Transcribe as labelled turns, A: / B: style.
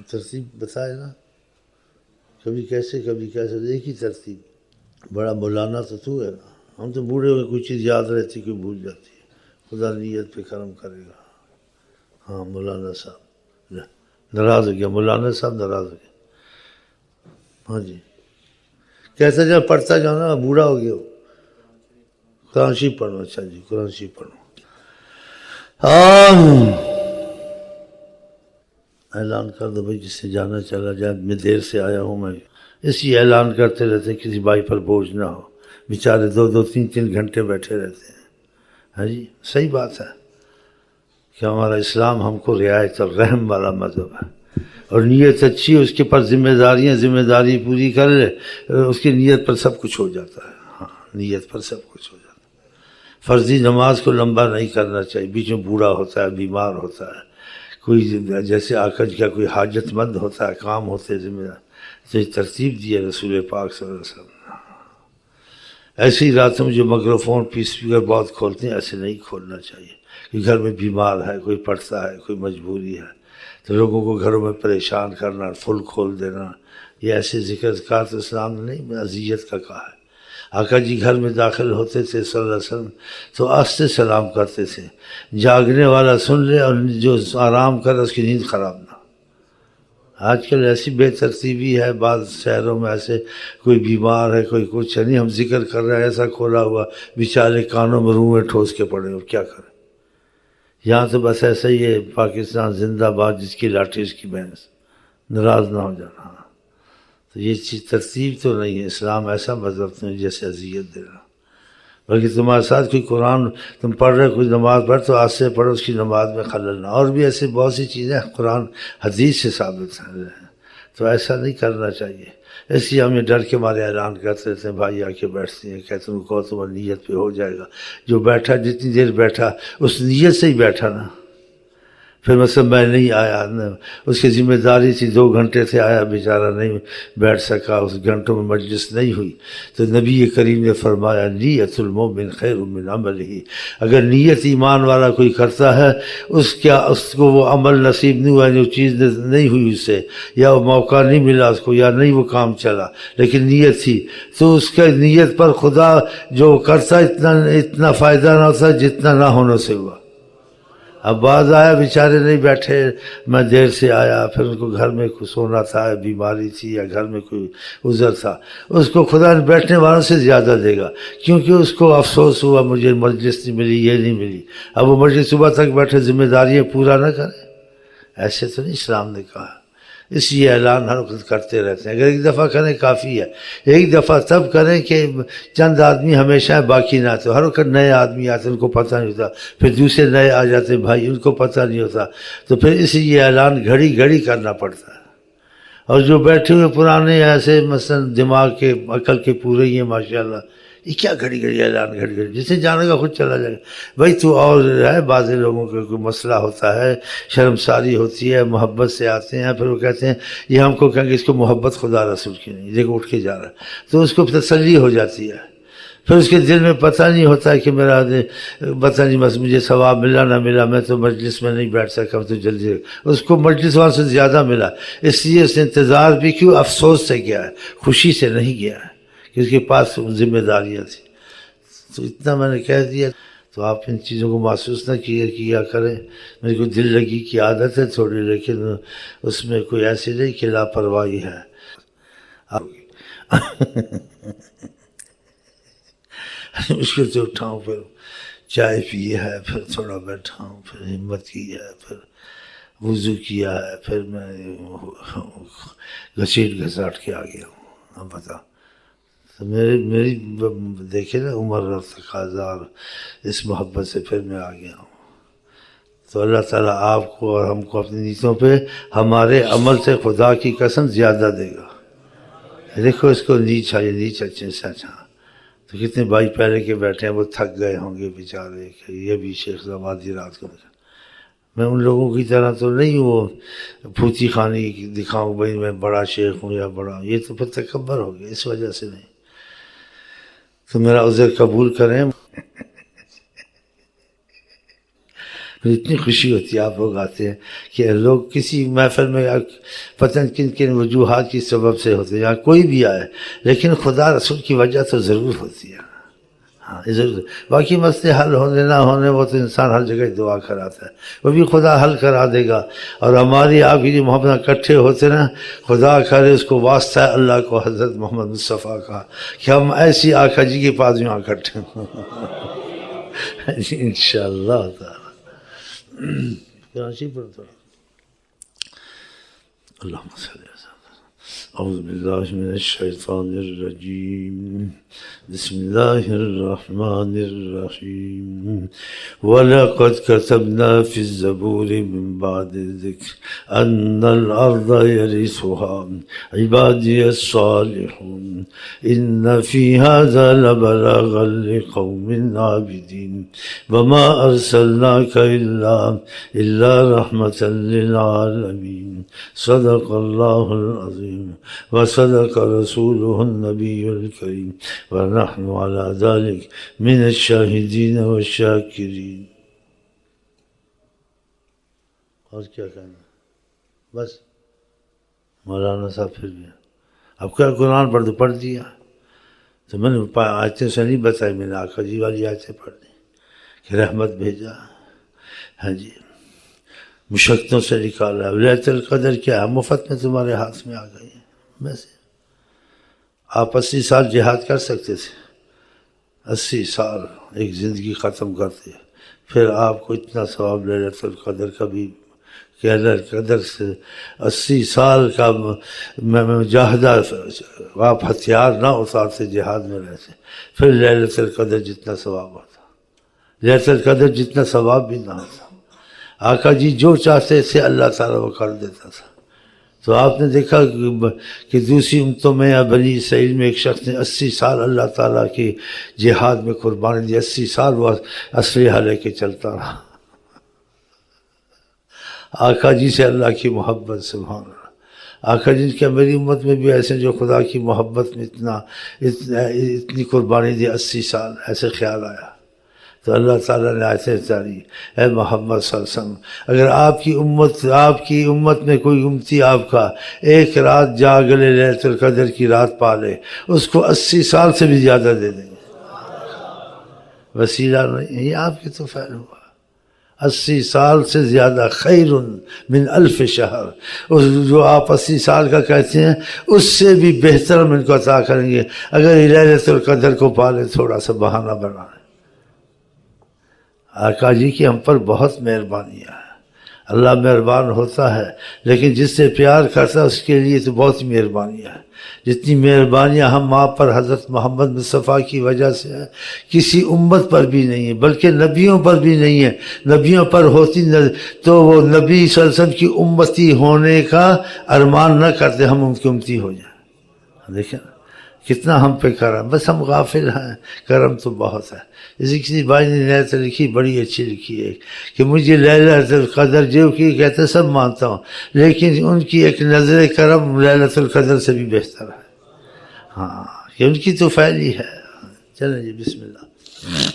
A: ترتیب بتائے نا، کبھی کیسے ایک ہی ترتیب. بڑا مولانا تو ہے نا، ہم تو بوڑھے ہوئے کوئی چیز یاد رہتی کوئی بھول جاتی ہے. خدا نیت پہ کرم کرے گا. ہاں مولانا صاحب ناراض ہو گیا، مولانا صاحب ناراض ہو گیا. ہاں جی کیسا جا پڑھتا جانا، بوڑھا ہو گیا. قرآن شریف پڑھو. اچھا جی قرآن شریف پڑھو. اعلان کر دو بھائی، جس سے جانا چلا جائے. میں دیر سے آیا ہوں، میں اسی اعلان کرتے رہتے کسی بھائی پر بوجھ نہ ہو. بیچارے 2-3 گھنٹے بیٹھے رہتے ہیں. ہاں جی صحیح بات ہے کہ ہمارا اسلام ہم کو رعایت اور رحم والا مذہب ہے، اور نیت اچھی ہے اس کے پاس ذمہ داری پوری کر لے، اس کی نیت پر سب کچھ ہو جاتا ہے. ہاں نیت پر سب کچھ ہو جاتا ہے. فرضی نماز کو لمبا نہیں کرنا چاہیے، بیچ میں بوڑھا ہوتا ہے، بیمار ہوتا ہے، کوئی جیسے آقا جی کا کوئی حاجت مند ہوتا ہے، کام ہوتے ذمہ دار، تو یہ ترتیب دی ہے رسول پاک صلی اللہ علیہ وسلم. ایسی راتوں میں جو مائکروفون پی اسپیکر بہت کھولتے ہیں، ایسے نہیں کھولنا چاہیے. کہ گھر میں بیمار ہے، کوئی پڑھتا ہے، کوئی مجبوری ہے، تو لوگوں کو گھروں میں پریشان کرنا، فل کھول دینا، یہ ایسے ذکر اذکار تو اسلام نے نہیں اذیت کا کہا ہے. آقا جی گھر میں داخل ہوتے تھے صلی اللہ علیہ وسلم تو آہستہ سلام کرتے تھے، جاگنے والا سن لے اور جو آرام کرے اس کی نیند خراب نہ. آج کل ایسی بے ترتیبی ہے، بعض شہروں میں ایسے کوئی بیمار ہے، کوئی کچھ ہے، نہیں ہم ذکر کر رہے ہیں ایسا کھولا ہوا، بیچارے کانوں میں روئیں ٹھوس کے پڑے، اور کیا کریں. یہاں تو بس ایسا ہی ہے، پاکستان زندہ باد، جس کی لاٹھی اس کی بھینس. ناراض نہ ہو جانا. تو یہ چیز ترتیب تو نہیں ہے. اسلام ایسا مذہب نہیں جیسے اذیت دینا. بلکہ تمہارے ساتھ کوئی قرآن تم پڑھ رہے، کوئی نماز پڑھ تو آج سے پڑھو، اس کی نماز میں خلل نہ. اور بھی ایسے بہت سی چیزیں قرآن حدیث سے ثابت ہیں، تو ایسا نہیں کرنا چاہیے. اس لیے ہم یہ ڈر کے مارے اعلان کرتے رہتے ہیں. بھائی آ کے بیٹھتے ہیں، کہتے ہیں کو تمہاری نیت پہ ہو جائے گا. جو بیٹھا جتنی دیر بیٹھا اس نیت سے ہی بیٹھا نا. پھر مثلا میں نہیں آیا، اس کی ذمہ داری تھی، 2 گھنٹے سے آیا بیچارہ نہیں بیٹھ سکا، اس گھنٹوں میں مجلس نہیں ہوئی. تو نبی کریم نے فرمایا نیت المؤمن خیر من عملہ. اگر نیت ایمان والا کوئی کرتا ہے، اس کو وہ عمل نصیب نہیں ہوا، جو چیز نہیں ہوئی اس سے، یا وہ موقع نہیں ملا اس کو، یا نہیں وہ کام چلا، لیکن نیت تھی، تو اس کا نیت پر خدا جو کرتا اتنا فائدہ نہ ہوتا جتنا نہ ہونے سے ہوا. اب بعض آیا بیچارے نہیں بیٹھے، میں دیر سے آیا، پھر ان کو گھر میں کوئی سونا تھا، بیماری تھی، یا گھر میں کوئی عذر تھا، اس کو خدا بیٹھنے والوں سے زیادہ دے گا، کیونکہ اس کو افسوس ہوا مجھے مجلس نہیں ملی، یہ نہیں ملی. اب وہ مجلس صبح تک بیٹھے ذمہ داریاں پورا نہ کرے. ایسے تو نہیں اسلام نے کہا. اس لیے اعلان ہر وقت کرتے رہتے ہیں. اگر ایک دفعہ کریں کافی ہے. ایک دفعہ تب کریں کہ چند آدمی ہمیشہ باقی نہ آتے. ہر وقت نئے آدمی آتے، ان کو پتہ نہیں ہوتا، پھر دوسرے نئے آ جاتے بھائی، ان کو پتہ نہیں ہوتا، تو پھر اس لیے اعلان گھڑی گھڑی کرنا پڑتا ہے. اور جو بیٹھے ہوئے پرانے ایسے مثلا دماغ کے عقل کے پورے ہی ہیں ماشاءاللہ، یہ کیا گھڑی گھڑی اعلان گھڑی گھڑی، جسے جانے گا خود چلا جائے گا. بھائی تو اور ہے، بعض لوگوں کا کوئی مسئلہ ہوتا ہے، شرمساری ہوتی ہے، محبت سے آتے ہیں، پھر وہ کہتے ہیں یہ ہم کو کہیں گے اس کو محبت خدا رسول کی نہیں، دیکھو اٹھ کے جا رہا ہے، تو اس کو تسلی ہو جاتی ہے. پھر اس کے دل میں پتہ نہیں ہوتا ہے کہ میرا پتہ نہیں بس مجھے ثواب ملا نہ ملا، میں تو مجلس میں نہیں بیٹھ سکا، تو جلدی اس کو مجلس والوں سے زیادہ ملا. اس لیے اس نے انتظار بھی کیوں، افسوس سے گیا ہے، خوشی سے نہیں گیا ہے، کہ اس کے پاس ذمہ داریاں تھیں. تو اتنا میں نے کہہ دیا. تو آپ ان چیزوں کو محسوس نہ کیا کریں. میری کو دل لگی کی عادت ہے تھوڑی، لیکن اس میں کوئی ایسی نہیں کہ لاپرواہی ہے. مشکل سے اٹھاؤں، پھر چائے پی ہے، پھر تھوڑا بیٹھا ہوں، پھر ہمت کی ہے، پھر وضو کیا ہے، پھر میں گھسیٹ گھساٹ کے آ گیا ہوں. اب بتا تو میری دیکھے نا عمر اور تقاضا اور اس محبت سے پھر میں آ گیا ہوں. تو اللہ تعالیٰ آپ کو اور ہم کو اپنی نیتوں پہ ہمارے عمل سے خدا کی قسم زیادہ دے گا. دیکھو اس کو نیچ آئی، نیچ اچھے سے اچھا. تو کتنے بھائی پہلے کے بیٹھے ہیں، وہ تھک گئے ہوں گے بیچارے، کہ یہ بھی شیخ زمادی رات کو. میں ان لوگوں کی طرح تو نہیں وہ پھوتی خانی دکھاؤں بھائی میں بڑا شیخ ہوں یا بڑا، یہ تو پھر تکبر ہو گیا، اس وجہ سے نہیں. تو میرا عذر قبول کریں. اتنی خوشی ہوتی ہے آپ لوگ آتے ہیں کہ لوگ کسی محفل میں یا پتہ نہیں کن کن وجوہات کی سبب سے ہوتے ہیں یا کوئی بھی آئے، لیکن خدا رسول کی وجہ تو ضرور ہوتی ہے. ہاں یہ ضرور. باقی مسئلے حل ہونے نہ ہونے وہ تو انسان ہر جگہ دعا کراتا ہے، وہ بھی خدا حل کرا دے گا. اور ہماری آپ کی جو محبت اکٹھے ہوتے نا، خدا کرے اس کو واسطہ ہے اللہ کو حضرت محمد مصطفیٰ کا کہ ہم ایسی آقا جی کے پاس یہاں اکٹھے ہوں انشاءاللہ تعالی. کراچی پر تو اللہم صلی اللہ علیہ وسلم. اعوذ باللہ من الشیطان الرجیم. بسم اللہ الرحمن الرحیم. وَلَقَدْ كَتَبْنَا فِي الزَّبُورِ مِن بَعْدِ الذِّكْرِ أَنَّ الْأَرْضَ يَرِثُهَا عِبَادِيَ الصَّالِحُونَ إِنَّ فِي هَذَا لَبَلَاغًا لِقَوْمٍ عَابِدِينَ وَمَا أَرْسَلْنَاكَ إِلَّا رَحْمَةً لِلْعَالَمِينَ. صدق اللہ العظیم وصدق رسولہ النبی الکریم ونحن علی ذلک من الشاہدین والشاکرین. اور کیا کہنا؟ بس مولانا صاحب پھر بھی اب کیا قرآن پڑھ دیا تو میں نے آیتیں سے نہیں بتائی، میں نے آقا جی والی آیتیں پڑھ دی کہ رحمت بھیجا. ہاں جی، مشقتوں سے نکالا. لیلۃ القدر کیا ہے؟ مفت میں تمہارے ہاتھ میں آ گئی ہے. ویسے آپ 80 سال جہاد کر سکتے تھے، 80 سال ایک زندگی ختم کرتے، پھر آپ کو اتنا ثواب لیلۃ القدر کا بھی کہ لیلۃ القدر سے 80 سال کا مجاہدہ، آپ ہتھیار نہ اتارتے، جہاد میں رہتے، پھر لیلۃ القدر جتنا ثواب ہوتا. لیلۃ القدر جتنا ثواب بھی نہ ہوتا. آقا جی جو چاہتے تھے اللہ تعالیٰ وہ کر دیتا تھا. تو آپ نے دیکھا کہ دوسری امتوں میں یا بنی اسرائیل میں ایک شخص نے 80 سال اللہ تعالیٰ کی جہاد میں قربانی دی، 80 سال وہ اسلحہ لے کے چلتا رہا. آقا جی سے اللہ کی محبت، سبحان اللہ. آقا جی کہ میری امت میں بھی ایسے جو خدا کی محبت میں اتنی قربانی دی، 80 سال ایسے خیال آیا. تو اللہ تعالیٰ نے آیتیں اتاری، اے محمد صلی اللہ علیہ وسلم اگر آپ کی امت میں کوئی امتی آپ کا ایک رات جاگ لے، لیلۃ القدر کی رات پا لے، اس کو 80 سال سے بھی زیادہ دے دیں گے. وسیلہ نہیں، یہ آپ کے تو فعل ہوا. 80 سال سے زیادہ، خیر من 1000 شہر، جو آپ 80 سال کا کہتے ہیں اس سے بھی بہتر ہم ان کو عطا کریں گے اگر لیلۃ القدر کو پالے، تھوڑا سا بہانہ بنائیں. آقا جی کی ہم پر بہت مہربانیاں ہیں. اللہ مہربان ہوتا ہے لیکن جس سے پیار کرتا ہے اس کے لیے تو بہت مہربانیاں ہیں. جتنی مہربانیاں ہم آپ پر حضرت محمد مصطفیٰ کی وجہ سے ہیں کسی امت پر بھی نہیں ہے، بلکہ نبیوں پر بھی نہیں ہے. نبیوں پر ہوتی تو وہ نبی صلی اللہ علیہ وسلم کی امتی ہونے کا ارمان نہ کرتے، ہم ان کی امتی ہو جائیں. دیکھیں کتنا ہم پہ کرم، بس ہم غافل ہیں. کرم تو بہت ہے. اسی کسی بھائی نے نیت لکھی، بڑی اچھی لکھی ہے کہ مجھے لیلۃ القدر جو کہ کہتے سب مانتا ہوں، لیکن ان کی ایک نظر کرم لیلۃ القدر سے بھی بہتر ہے. ہاں کہ ان کی تو فعل ہی ہے. چلیں جی بسم اللہ.